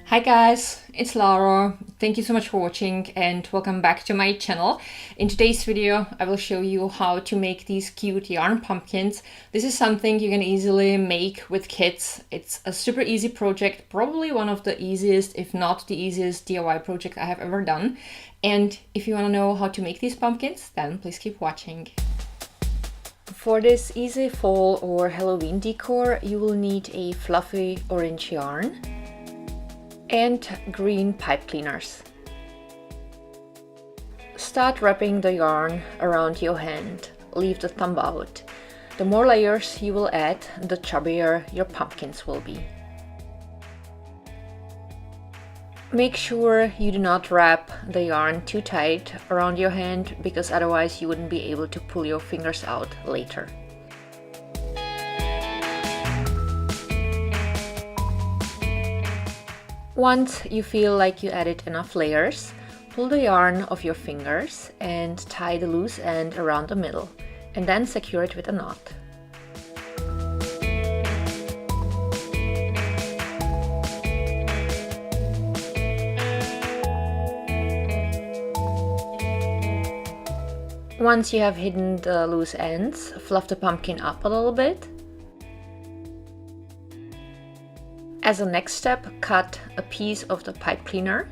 Hi guys, it's Laura. Thank you so much for watching and welcome back to my channel. In today's video, I will show you how to make these cute yarn pumpkins. This is something you can easily make with kids. It's a super easy project, probably one of the easiest, if not the easiest DIY project I have ever done. And if you want to know how to make these pumpkins, then please keep watching. For this easy fall or Halloween decor, you will need a fluffy orange yarn and green pipe cleaners. Start wrapping the yarn around your hand. Leave the thumb out. The more layers you will add, the chubbier your pumpkins will be. Make sure you do not wrap the yarn too tight around your hand, because otherwise you wouldn't be able to pull your fingers out later. Once you feel like you added enough layers, pull the yarn off your fingers and tie the loose end around the middle, and then secure it with a knot. Once you have hidden the loose ends, fluff the pumpkin up a little bit. As a next step, cut a piece of the pipe cleaner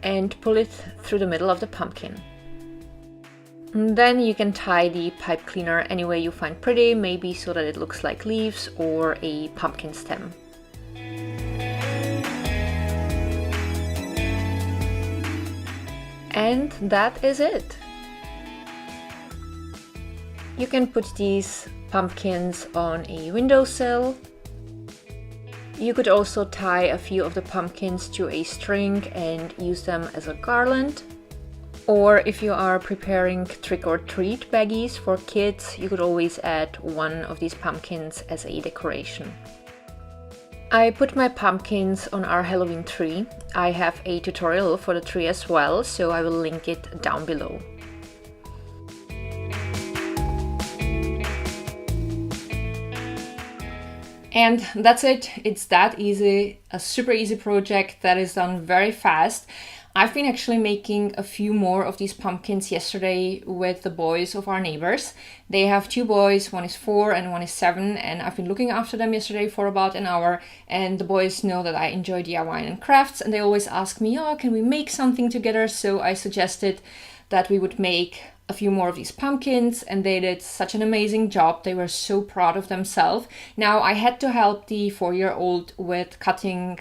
and pull it through the middle of the pumpkin. And then you can tie the pipe cleaner any way you find pretty, maybe so that it looks like leaves or a pumpkin stem. And that is it. You can put these pumpkins on a windowsill. You could also tie a few of the pumpkins to a string and use them as a garland. Or if you are preparing trick-or-treat baggies for kids, you could always add one of these pumpkins as a decoration. I put my pumpkins on our Halloween tree. I have a tutorial for the tree as well, so I will link it down below. And that's it. It's that easy, a super easy project that is done very fast. I've been actually making a few more of these pumpkins yesterday with the boys of our neighbors. They have two boys, one is 4 and one is 7, and I've been looking after them yesterday for about an hour. And the boys know that I enjoy DIY and crafts, and they always ask me, oh, can we make something together? So I suggested that we would make a few more of these pumpkins, and they did such an amazing job. They were so proud of themselves. Now I had to help the 4-year-old with cutting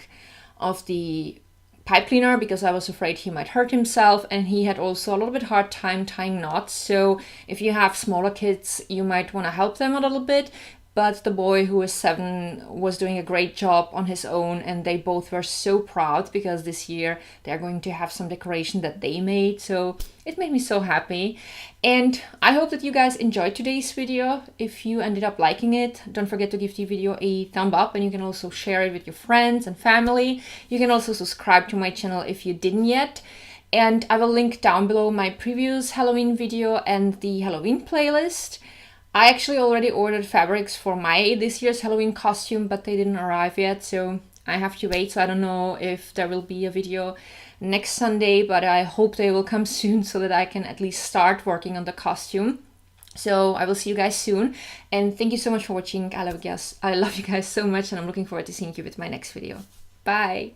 of the pipe cleaner because I was afraid he might hurt himself, and he had also a little bit hard time tying knots. So if you have smaller kids, you might want to help them a little bit. But the boy who was 7 was doing a great job on his own, and they both were so proud because this year they're going to have some decoration that they made. So it made me so happy. And I hope that you guys enjoyed today's video. If you ended up liking it, don't forget to give the video a thumb up, and you can also share it with your friends and family. You can also subscribe to my channel if you didn't yet. And I will link down below my previous Halloween video and the Halloween playlist. I actually already ordered fabrics for my this year's Halloween costume, but they didn't arrive yet, so I have to wait. So I don't know if there will be a video next Sunday, but I hope they will come soon so that I can at least start working on the costume. So I will see you guys soon, and thank you so much for watching. I love you guys so much, and I'm looking forward to seeing you with my next video. Bye!